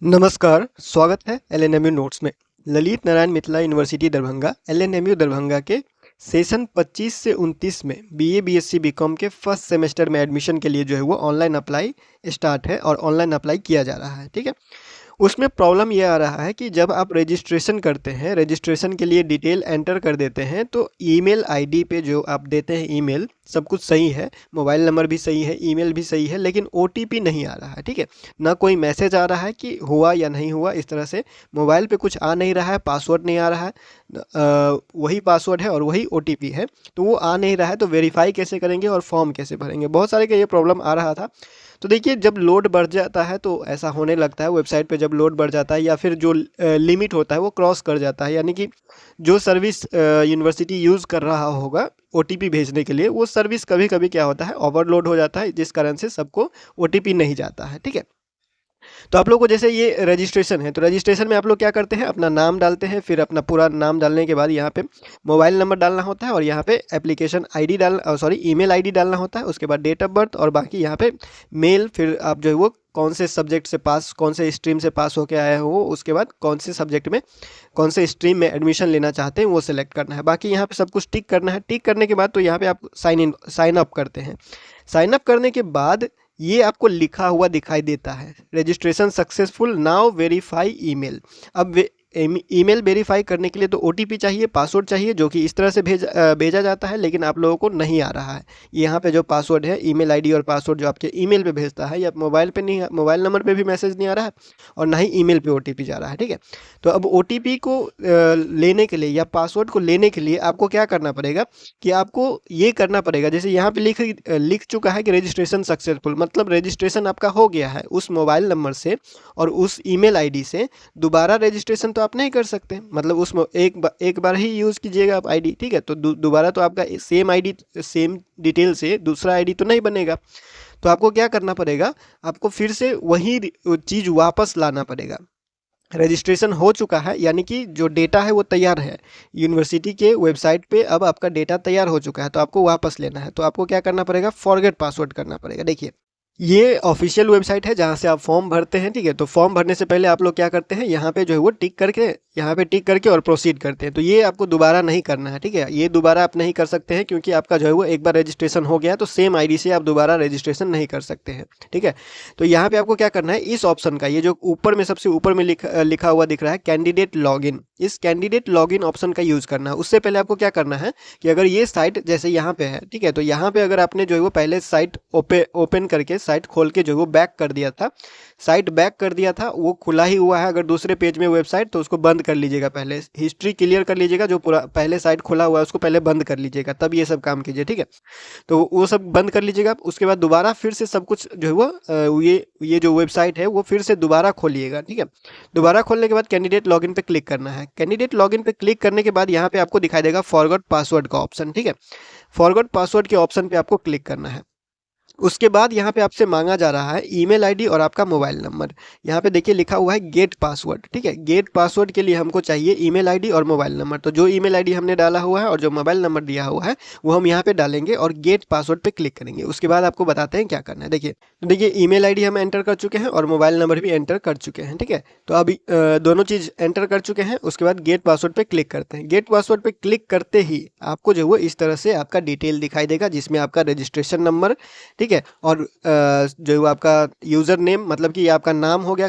नमस्कार, स्वागत है एलएनएमयू नोट्स में। ललित नारायण मिथिला यूनिवर्सिटी दरभंगा एलएनएमयू दरभंगा के सेशन 25 से 29 में बीए बीएससी बीकॉम के फर्स्ट सेमेस्टर में एडमिशन के लिए जो है वो ऑनलाइन अप्लाई स्टार्ट है और ऑनलाइन अप्लाई किया जा रहा है। ठीक है, उसमें प्रॉब्लम ये आ रहा है कि जब आप रजिस्ट्रेशन करते हैं, रजिस्ट्रेशन के लिए डिटेल एंटर कर देते हैं तो ईमेल आईडी पे जो आप देते हैं ईमेल सब कुछ सही है, मोबाइल नंबर भी सही है, ईमेल भी सही है, लेकिन ओटीपी नहीं आ रहा है। ठीक है, ना कोई मैसेज आ रहा है कि हुआ या नहीं हुआ, इस तरह से मोबाइल पे कुछ आ नहीं रहा है, पासवर्ड नहीं आ रहा है, वही पासवर्ड है और वही ओटीपी है, तो वो आ नहीं रहा है। तो वेरीफाई कैसे करेंगे और फॉर्म कैसे भरेंगे, बहुत सारे का ये प्रॉब्लम आ रहा था। तो देखिए, जब लोड बढ़ जाता है तो ऐसा होने लगता है वेबसाइट पे, जब लोड बढ़ जाता है या फिर जो लिमिट होता है वो क्रॉस कर जाता है, यानी कि जो सर्विस यूनिवर्सिटी यूज़ कर रहा होगा ओटीपी भेजने के लिए, वो सर्विस कभी कभी क्या होता है ओवरलोड हो जाता है, जिस कारण से सबको ओटीपी नहीं जाता है। ठीक है, तो आप लोग को जैसे ये रजिस्ट्रेशन है तो रजिस्ट्रेशन में आप लोग क्या करते हैं, अपना नाम डालते हैं, फिर अपना पूरा नाम डालने के बाद यहाँ पे मोबाइल नंबर डालना होता है और यहाँ पे एप्लीकेशन आईडी ईमेल आईडी डालना होता है, उसके बाद डेट ऑफ बर्थ और बाकी यहाँ पे मेल, फिर आप जो है वो कौन से सब्जेक्ट से पास, कौन से स्ट्रीम से पास होके आए हो, उसके बाद कौन से सब्जेक्ट में, कौन से स्ट्रीम में एडमिशन लेना चाहते हैं वो सिलेक्ट करना है। बाकी यहाँ पे सब कुछ टिक करना है। टिक करने के बाद तो यहाँ पे आप साइन अप करते हैं। साइन अप करने के बाद ये आपको लिखा हुआ दिखाई देता है, registration successful, now verify email. अब ईमेल वेरीफाई करने के लिए तो ओटीपी चाहिए, पासवर्ड चाहिए, जो कि इस तरह से भेजा जाता है, लेकिन आप लोगों को नहीं आ रहा है। यहाँ पे जो पासवर्ड है, ईमेल आईडी और पासवर्ड जो आपके ईमेल पे भेजता है, या मोबाइल पे नहीं, मोबाइल नंबर पे भी मैसेज नहीं आ रहा है और ना ही ईमेल पे ओटीपी जा रहा है। ठीक है, तो अब ओटीपी को लेने के लिए या पासवर्ड को लेने के लिए आपको क्या करना पड़ेगा कि आपको ये करना पड़ेगा, जैसे यहाँ पे लिख चुका है कि रजिस्ट्रेशन सक्सेसफुल, मतलब रजिस्ट्रेशन आपका हो गया है उस मोबाइल नंबर से और उस ईमेल आईडी से। दोबारा रजिस्ट्रेशन तो आप नहीं कर सकते, मतलब उस एक बार ही यूज़ कीजिएगा आप आईडी। ठीक है, तो दोबारा तो आपका सेम आईडी सेम डिटेल से दूसरा आईडी तो नहीं बनेगा। तो आपको क्या करना पड़ेगा, आपको फिर से वही चीज़ वापस लाना पड़ेगा। रजिस्ट्रेशन हो चुका है, यानी कि जो डेटा है वो तैयार है यूनिवर्सिटी के वेबसाइट पे, अब आपका डेटा तैयार हो चुका है, तो आपको वापस लेना है। तो आपको क्या करना पड़ेगा, फॉरगेट पासवर्ड करना पड़ेगा। देखिए, ये ऑफिशियल वेबसाइट है जहाँ से आप फॉर्म भरते हैं। ठीक है, तो फॉर्म भरने से पहले आप लोग क्या करते हैं, यहाँ पे जो है वो टिक करके और प्रोसीड करते हैं। तो ये आपको दोबारा नहीं करना है। ठीक है, ये दोबारा आप नहीं कर सकते हैं, क्योंकि आपका जो है वो एक बार रजिस्ट्रेशन हो गया है, तो सेम आईडी से आप दोबारा रजिस्ट्रेशन नहीं कर सकते हैं। ठीक है, तो यहाँ पे आपको क्या करना है, इस ऑप्शन का, ये जो ऊपर में सबसे ऊपर में लिखा हुआ दिख रहा है कैंडिडेट लॉगिन, इस कैंडिडेट लॉगिन ऑप्शन का यूज़ करना है। उससे पहले आपको क्या करना है कि अगर ये साइट जैसे यहाँ पे है, ठीक है, तो यहाँ पे अगर आपने जो है वो पहले साइट ओपन करके, साइट खोल के जो है वो बैक कर दिया था, साइट बैक कर दिया था, वो खुला ही हुआ है, अगर दूसरे पेज में वेबसाइट, तो उसको बंद कर लीजिएगा, पहले हिस्ट्री क्लियर कर लीजिएगा, जो पूरा पहले साइट खुला हुआ है उसको पहले बंद कर लीजिएगा, तब ये सब काम कीजिए। ठीक है, तो वो सब बंद कर लीजिएगा। उसके बाद दोबारा फिर से सब कुछ जो है वो ये जो वेबसाइट है वो फिर से दोबारा खोलिएगा। ठीक है, दोबारा खोलने के बाद कैंडिडेट लॉगिन पे क्लिक करना है। कैंडिडेट लॉगिन पे क्लिक करने के बाद यहाँ पे आपको दिखाई देगा फॉरगॉट पासवर्ड का ऑप्शन। ठीक है, फॉरगॉट पासवर्ड के ऑप्शन पे आपको क्लिक करना है। उसके बाद यहाँ पे आपसे मांगा जा रहा है ईमेल आईडी और आपका मोबाइल नंबर। यहाँ पे देखिए लिखा हुआ है गेट पासवर्ड। ठीक है, गेट पासवर्ड के लिए हमको चाहिए ईमेल आईडी और मोबाइल नंबर। तो जो ईमेल आईडी हमने डाला हुआ है और जो मोबाइल नंबर दिया हुआ है वो हम यहाँ पे डालेंगे और गेट पासवर्ड पे क्लिक करेंगे। उसके बाद आपको बताते हैं क्या करना है। देखिए, तो देखिए ईमेल आईडी हम एंटर कर चुके हैं और मोबाइल नंबर भी एंटर कर चुके हैं। ठीक है, तो अभी दोनों चीज़ एंटर कर चुके हैं। उसके बाद गेट पासवर्ड पे क्लिक करते हैं। गेट पासवर्ड पे क्लिक करते ही आपको जो है वो इस तरह से आपका डिटेल दिखाई देगा, जिसमें आपका रजिस्ट्रेशन नंबर, ठीक है, और जो है वो आपका यूज़र नेम, मतलब कि ये आपका नाम हो गया,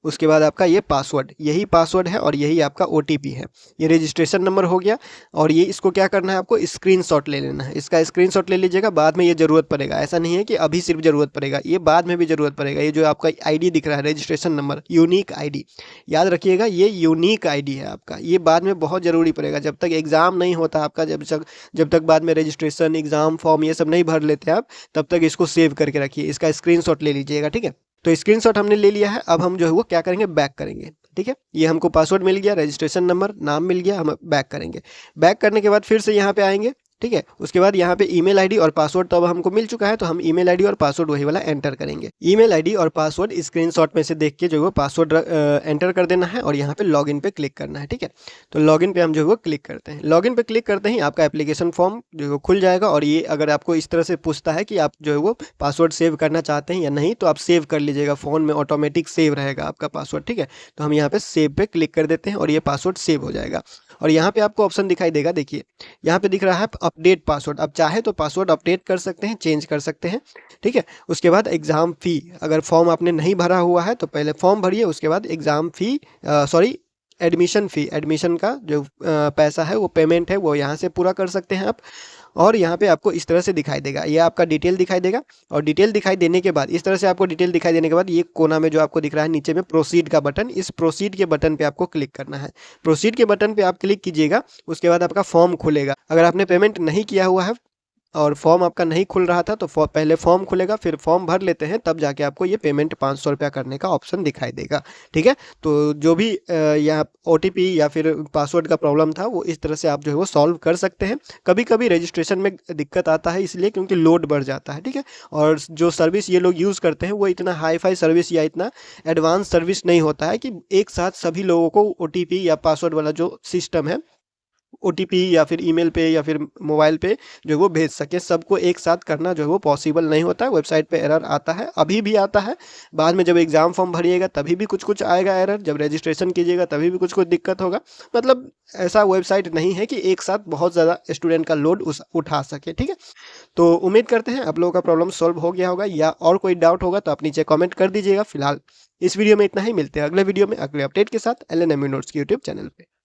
उसके बाद आपका ये पासवर्ड, यही पासवर्ड है और यही आपका ओटीपी है। ये रजिस्ट्रेशन नंबर हो गया और ये इसको क्या करना है, आपको स्क्रीनशॉट ले लेना है। इसका स्क्रीनशॉट ले लीजिएगा, बाद में ये ज़रूरत पड़ेगा, ऐसा नहीं है कि अभी सिर्फ ज़रूरत पड़ेगा, ये बाद में भी ज़रूरत पड़ेगा। ये जो आपका आईडी दिख रहा है रजिस्ट्रेशन नंबर, यूनिक आईडी, याद रखिएगा ये यूनिक आईडी है आपका, ये बाद में बहुत ज़रूरी पड़ेगा। जब तक एग्ज़ाम नहीं होता आपका, जब तक बाद में रजिस्ट्रेशन एग्ज़ाम फॉर्म ये सब नहीं भर लेते आप, तब तक इसको सेव करके रखिए, इसका स्क्रीनशॉट ले लीजिएगा। ठीक है, तो स्क्रीनशॉट हमने ले लिया है। अब हम जो है वो क्या करेंगे, बैक करेंगे। ठीक है, ये हमको पासवर्ड मिल गया, रजिस्ट्रेशन नंबर, नाम मिल गया, हम बैक करेंगे। बैक करने के बाद फिर से यहाँ पे आएंगे, ठीक है। उसके बाद यहाँ पे ईमेल आईडी और पासवर्ड तो अब हमको मिल चुका है, तो हम ईमेल आईडी और पासवर्ड वही वाला एंटर करेंगे। ईमेल आईडी और पासवर्ड स्क्रीनशॉट में से देख के जो है वो पासवर्ड एंटर कर देना है और यहाँ पे लॉगिन पे क्लिक करना है, ठीक है। तो लॉगिन पे हम जो है वो क्लिक करते हैं। लॉगिन पे क्लिक करते ही आपका एप्लीकेशन फॉर्म जो है वो खुल जाएगा और ये अगर आपको इस तरह से पूछता है कि आप जो है वो पासवर्ड सेव करना चाहते हैं या नहीं, तो आप सेव कर लीजिएगा, फ़ोन में ऑटोमेटिक सेव रहेगा आपका पासवर्ड, ठीक है। तो हम यहाँ पे सेव पे क्लिक कर देते हैं और ये पासवर्ड सेव हो जाएगा। और यहाँ पे आपको ऑप्शन दिखाई देगा, देखिए यहाँ पे दिख रहा है अपडेट पासवर्ड। आप चाहे तो पासवर्ड अपडेट कर सकते हैं, चेंज कर सकते हैं, ठीक है। उसके बाद एग्ज़ाम फ़ी, अगर फॉर्म आपने नहीं भरा हुआ है तो पहले फॉर्म भरिए, उसके बाद एग्ज़ाम फ़ी सॉरी एडमिशन फ़ी, एडमिशन का जो पैसा है वो पेमेंट है वो यहाँ से पूरा कर सकते हैं आप। और यहाँ पे आपको इस तरह से दिखाई देगा, ये आपका डिटेल दिखाई देगा। और डिटेल दिखाई देने के बाद, इस तरह से आपको डिटेल दिखाई देने के बाद, ये कोना में जो आपको दिख रहा है नीचे में प्रोसीड का बटन, इस प्रोसीड के बटन पे आपको क्लिक करना है। प्रोसीड के बटन पे आप क्लिक कीजिएगा, उसके बाद आपका फॉर्म खुलेगा। अगर आपने पेमेंट नहीं किया हुआ है और फॉर्म आपका नहीं खुल रहा था तो पहले फॉर्म खुलेगा, फिर फॉर्म भर लेते हैं, तब जाके आपको ये पेमेंट 500 रुपया करने का ऑप्शन दिखाई देगा, ठीक है। तो जो भी यहाँ OTP या फिर पासवर्ड का प्रॉब्लम था वो इस तरह से आप जो है वो सॉल्व कर सकते हैं। कभी कभी रजिस्ट्रेशन में दिक्कत आता है इसलिए क्योंकि लोड बढ़ जाता है, ठीक है। और जो सर्विस ये लोग यूज़ करते हैं वो इतना हाई फाई सर्विस या इतना एडवांस सर्विस नहीं होता है कि एक साथ सभी लोगों को OTP या पासवर्ड वाला जो सिस्टम है, OTP या फिर ईमेल पे या फिर मोबाइल पे जो है वो भेज सके। सबको एक साथ करना जो है वो पॉसिबल नहीं होता है। वेबसाइट पे एरर आता है, अभी भी आता है, बाद में जब एग्ज़ाम फॉर्म भरिएगा तभी भी कुछ कुछ आएगा एरर, जब रजिस्ट्रेशन कीजिएगा तभी भी कुछ कुछ दिक्कत होगा। मतलब ऐसा वेबसाइट नहीं है कि एक साथ बहुत ज़्यादा स्टूडेंट का लोड उठा सके, ठीक है। तो उम्मीद करते हैं आप लोगों का प्रॉब्लम सॉल्व हो गया होगा, या और कोई डाउट होगा तो आप नीचे कॉमेंट कर दीजिएगा। फिलहाल इस वीडियो में इतना ही, मिलते हैं अगले वीडियो में अगले अपडेट के साथ LNMU नोट्स की यूट्यूब चैनल पर।